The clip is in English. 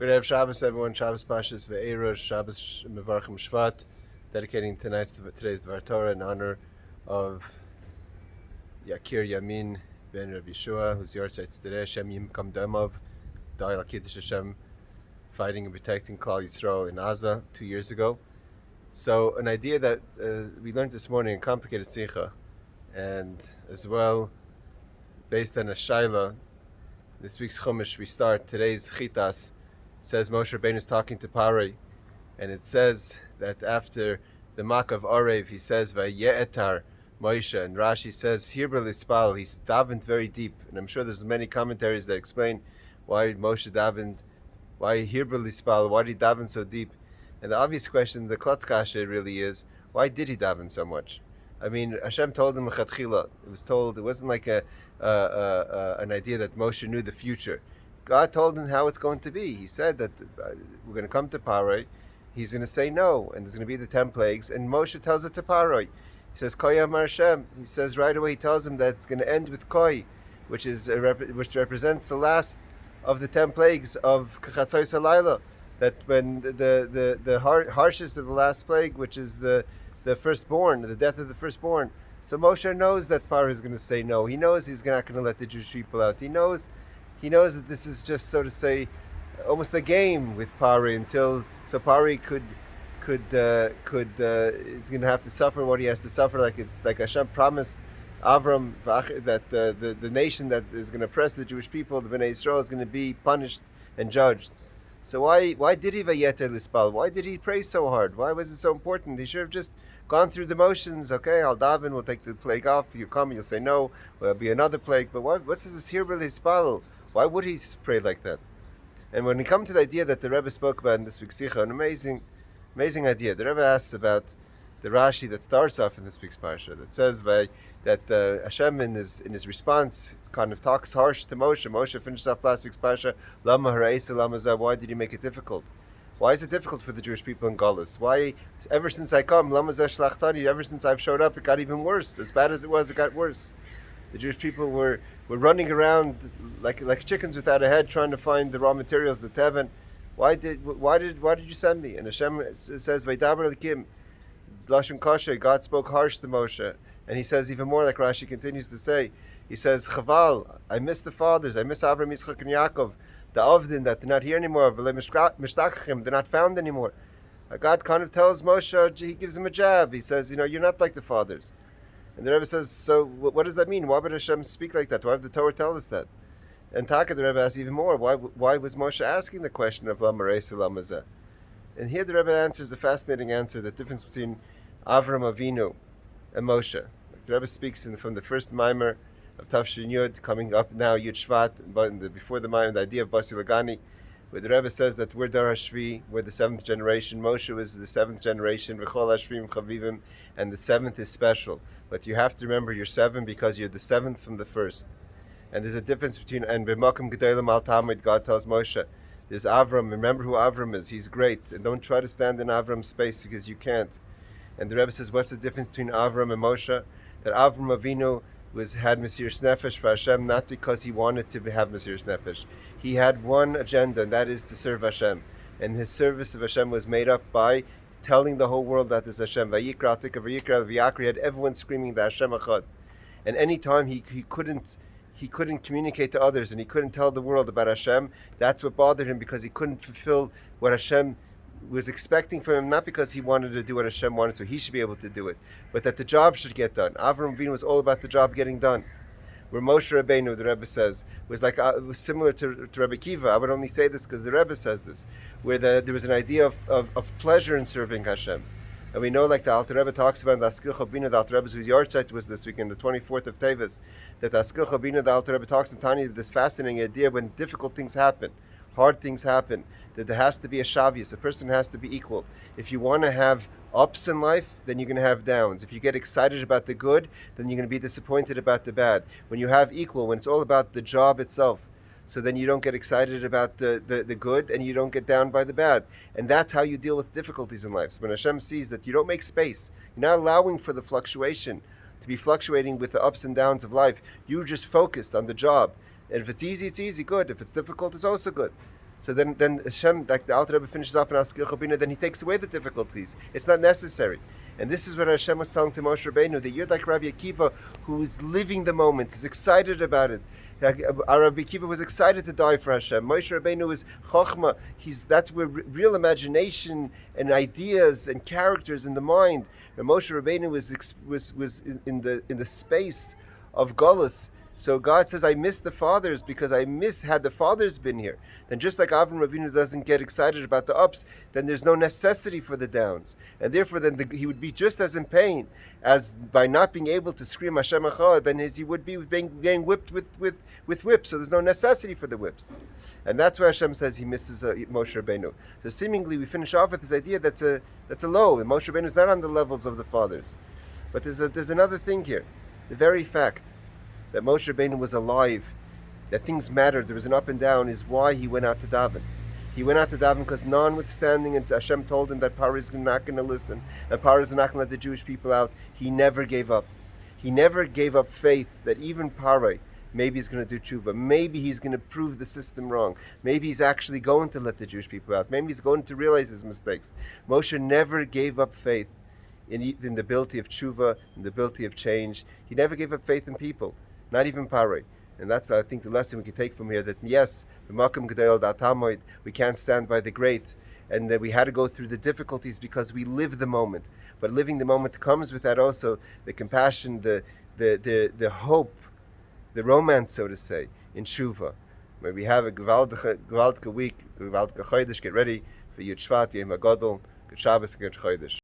Good Erev Shabbos, everyone. Shabbos Parshas Va'eira, Shabbos Mevarchim Shvat, dedicating today's Dvar Torah in honor of Yakir Yamin ben Rabbi Yeshua, whose yahrzeit today. Hashem Yimkam Damov, died al Kiddush Hashem, fighting and protecting Klal Yisrael in Gaza 2 years ago. So, an idea that we learned this morning in complicated Sikha, and as well based on a Shaila. This week's Chumash we start today's Chitas. It says Moshe Rabbeinu is talking to Paroi, and it says that after the Mak of Orev, he says Vaye'etar Moshe, and Rashi says Hirbel Ispal, he's davened very deep, and I'm sure there's many commentaries that explain why Moshe davened, why Hirbel Ispal, why did he daven so deep, and the obvious question, the Klotz Kasha really is, why did he daven so much? I mean, Hashem told him l'chatchila. It was told. It wasn't like an idea that Moshe knew the future. God told him how it's going to be. He said that we're going to come to Paroi. He's going to say no, and there's going to be the 10 plagues. And Moshe tells it to Paroi. He says Koi Amar Hashem. He says right away. He tells him that it's going to end with Koi, which represents the last of the 10 plagues of Kachatzois Halayla. That when the harshest of the last plague, which is the firstborn, the death of the firstborn. So Moshe knows that Paroi is going to say no. He knows he's not going to let the Jewish people out. He knows that this is just, so to say, almost a game with Paroi until Paroi is going to have to suffer what he has to suffer. Like Hashem promised Avram that the nation that is going to oppress the Jewish people, the Bnei Yisrael, is going to be punished and judged. So why did he vayeter lispal? Why did he pray so hard? Why was it so important? He should have just gone through the motions. Okay, I'll daven, we'll take the plague off. You come, you'll say no, there'll be another plague. But what's this here lispal? Why would he pray like that? And when we come to the idea that the Rebbe spoke about in this week's Sikha, an amazing idea. The Rebbe asks about the Rashi that starts off in this week's parsha that says that Hashem in his response kind of talks harsh to Moshe. Moshe finished off last week's parsha. Lama hara'isa lama zah. Why did he make it difficult? Why is it difficult for the Jewish people in Galus? Why, ever since I come, lama zah shlachtani, ever since I've showed up, it got even worse. As bad as it was, it got worse. The Jewish people were running around like chickens without a head, trying to find the raw materials, the teven. Why did you send me? And Hashem says, Vaydaber likim. Lashon Kasha, God spoke harsh to Moshe, and he says even more, like Rashi continues to say. He says, Chaval, I miss the fathers, I miss Avram, Yitzchak, and Yaakov, the Avdin that they're not here anymore, they're not found anymore. God kind of tells Moshe, he gives him a jab. He says, you're not like the fathers. And the Rebbe says, so what does that mean? Why would Hashem speak like that? Why would the Torah tell us that? And Taka, the Rebbe asks even more, why was Moshe asking the question of Lama Reisa Lama Zeh? And here the Rebbe answers a fascinating answer, the difference between Avram Avinu and Moshe. Like the Rebbe speaks from the first mimer of Tafshin Yud, coming up now Yud Shvat, but before the mimer, the idea of Basi Lagani, where the Rebbe says that we're Dar Hashvi, we're the 7th generation. Moshe was the 7th generation, V'chol Hashvim Chavivim, and the 7th is special. But you have to remember you're 7 because you're the 7th from the first. And there's a difference between, and B'makom Gedolim Al Tamid, God tells Moshe, there's Avram, remember who Avram is, he's great, and don't try to stand in Avram's space because you can't. And the Rebbe says, what's the difference between Avram and Moshe? That Avram Avinu had Mesiras Nefesh for Hashem, not because he wanted to have Mesiras Nefesh. He had one agenda, and that is to serve Hashem. And his service of Hashem was made up by telling the whole world that is Hashem. Vayikra, Tika, Vayikra, Vayakri, had everyone screaming the Hashem Echad. And any time he couldn't communicate to others and he couldn't tell the world about Hashem, that's what bothered him, because he couldn't fulfill what Hashem was expecting from him, not because he wanted to do what Hashem wanted, so he should be able to do it, but that the job should get done. Avram Avinu was all about the job getting done. Where Moshe Rabbeinu, the Rebbe says, was similar to Rebbe Kiva. I would only say this because the Rebbe says this, where there was an idea of pleasure in serving Hashem. And we know, like the Alter Rebbe talks about in the Askil Chabina, the Alter Rebbe's yahrzeit was this weekend, the 24th of Teves, that the Askil Chabina, the Alter Rebbe talks in Tanya, this fascinating idea when difficult things happen, hard things happen, that there has to be a shavius, a person has to be equal. If you want to have ups in life, then you're going to have downs. If you get excited about the good, then you're going to be disappointed about the bad. When you have equal, when it's all about the job itself, so then you don't get excited about the good and you don't get down by the bad. And that's how you deal with difficulties in life. So when Hashem sees that you don't make space, you're not allowing for the fluctuation, to be fluctuating with the ups and downs of life, you're just focused on the job. And if it's easy, good. If it's difficult, it's also good. So then Hashem, like the Alter Rebbe finishes off in Askil Chobina, then he takes away the difficulties. It's not necessary. And this is what Hashem was telling to Moshe Rabbeinu, that you're like Rabbi Akiva, who is living the moment, is excited about it. Our Rabbi Akiva was excited to die for Hashem. Moshe Rabbeinu is Chochmah. That's where real imagination and ideas and characters in the mind. And Moshe Rabbeinu was in the space of Golus. So God says, I miss the fathers because had the fathers been here. Then just like Avram Avinu doesn't get excited about the ups, then there's no necessity for the downs. And therefore then he would be just as in pain as by not being able to scream Hashem Echad than as he would be being whipped with whips. So there's no necessity for the whips. And that's why Hashem says he misses Moshe Rabbeinu. So seemingly we finish off with this idea that's a low. And Moshe Rabbeinu is not on the levels of the fathers. But there's another thing here. The very fact that Moshe Rabbeinu was alive, that things mattered, there was an up and down, is why he went out to daven. He went out to daven because notwithstanding, and Hashem told him that Paro is not going to listen, and Paro is not going to let the Jewish people out, he never gave up. He never gave up faith that even Paro, maybe he's going to do tshuva, maybe he's going to prove the system wrong, maybe he's actually going to let the Jewish people out, maybe he's going to realize his mistakes. Moshe never gave up faith in the ability of tshuva, in the ability of change. He never gave up faith in people. Not even Paroi. And that's, I think, the lesson we can take from here, that yes, we can't stand by the great, and that we had to go through the difficulties because we live the moment. But living the moment comes with that also the compassion, the hope, the romance, so to say, in Shuva. Where we have a gewaltige week, gewaltige Chodesh, get ready for Yud Shvat, Yom HaGadol, good Shabbos, good Chodesh.